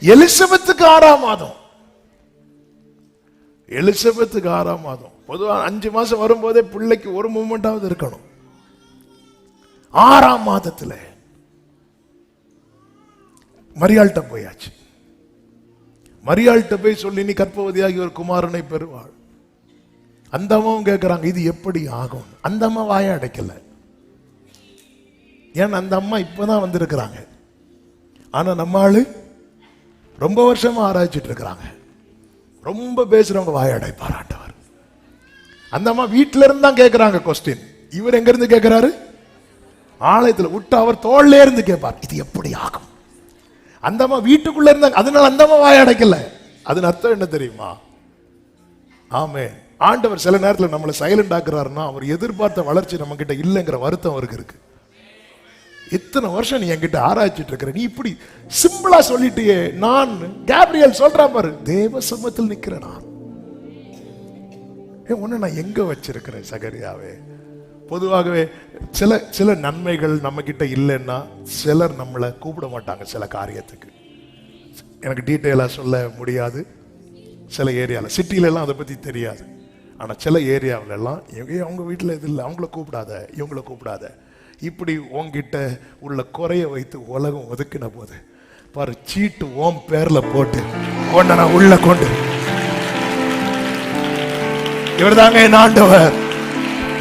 எலிசபெத்துக்கு 6ஆம் மாதம். எலிசபெத்துக்கு 6ஆம் மாதம். பொதுவாக 5 மாசம் வரும்போதே பிள்ளைக்கு ஒரு மூமெண்டாவது இருக்கணும். 6ஆம் மாதத்துல மரியாள்கிட்ட போயாச்சு. மரியாள்கிட்ட போய் சொல்லி, நீ கர்ப்பவதியாகி ஒரு குமாரனை பெறுவாள். அந்த அம்மாவும் கேட்கிறாங்க, இது எப்படி ஆகும்? அந்த அம்மா வாய அடைக்கல. ஏன்னா அந்த அம்மா இப்பதான் வந்திருக்கிறாங்க. ஆனா நம்ம ஆளு ரொம்ப வருஷமா ஆராய்ச்சிட்டு இருக்கிறாங்க. ரொம்ப பேசுறவங்க வாய அடைப்பார் ஆண்டவர். அந்த அம்மா வீட்டுல இருந்து தான் கேட்கிறாங்க கொஸ்டின். இவர் எங்க இருந்து கேட்கிறாரு? ஆலயத்தில் விட்டு அவர் தோல்ல இருந்து கேட்பார், இது எப்படி ஆகும்? அந்த அம்மா வீட்டுக்குள்ள இருந்தாங்க. அதனால அந்த அம்மா வாய அடைக்கல. அதன் அர்த்தம் என்ன தெரியுமா? ஆமே, ஆண்டவர் சில நேரத்தில் நம்மளை சைலண்ட் ஆக்குறாருன்னா அவர் எதிர்பார்த்த வளர்ச்சி நம்ம கிட்ட இல்லைங்கிற வருத்தம் அவருக்கு இருக்கு. இத்தனை வருஷம் நீ என்கிட்ட ஆராய்ச்சிட்டு இருக்கிற, நீ இப்படி சிம்பிளா சொல்லிட்டியே. நான் கேப்ரியல் சொல்றான் பாரு, தேவ சமூகத்தில் நிக்கிறேன். நான் உன்னை நான் எங்க வச்சிருக்கிறேன் சகரியாவே? பொதுவாகவே சில நன்மைகள் நம்ம கிட்ட இல்லைன்னா சிலர் நம்மளை கூப்பிட மாட்டாங்க சில காரியத்துக்கு. எனக்கு டீட்டெயிலா சொல்ல முடியாது. சில ஏரியாவில், சிட்டிலெல்லாம் அதை பத்தி தெரியாது. ஆனா சில ஏரியாவில எல்லாம் அவங்க வீட்டுல இது இல்லை, அவங்கள கூப்பிடாத, இவங்கள கூப்பிடாத, இப்படி உங்ககிட்ட உள்ள குறைய வைத்து உலகம் ஒதுக்கின போது பாரு, சீட்டு ஓம் பேர்ல போட்டு கொண்ட நான் உள்ள கொண்டு, இவர் தாங்க என் ஆண்டவர்.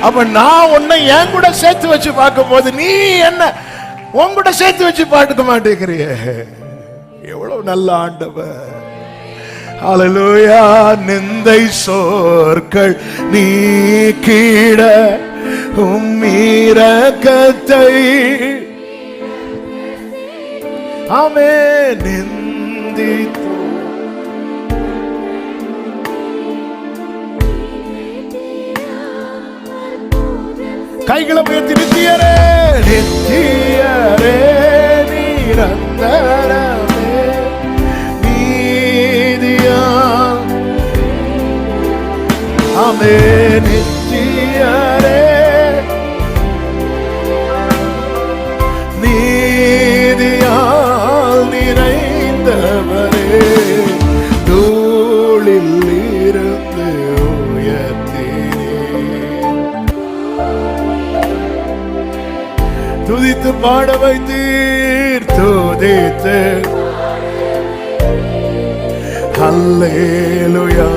அப்ப நான் உன்னை என் கூட சேர்த்து வச்சு பார்க்கும் போது நீ என்ன உன் கூட சேர்த்து வச்சு பார்க்க மாட்டேங்கிறிய. எவ்வளவு நல்ல ஆண்டவர். ஹல்லேலூயா. நிந்தை சொற்கள் நீக்கிட இரக்கத்தை, ஆமென், நிந்தித்து கைகளை உயர்த்தி, நித்தியரே நித்தியரே நிரந்தரமே நீதியா, ஆமென், நித்தியரே நீதியால் நிறைந்தவரே, தூளில் இருந்து துதித்து பாட வைத்தீர், துதித்து ஹல்லேலூயா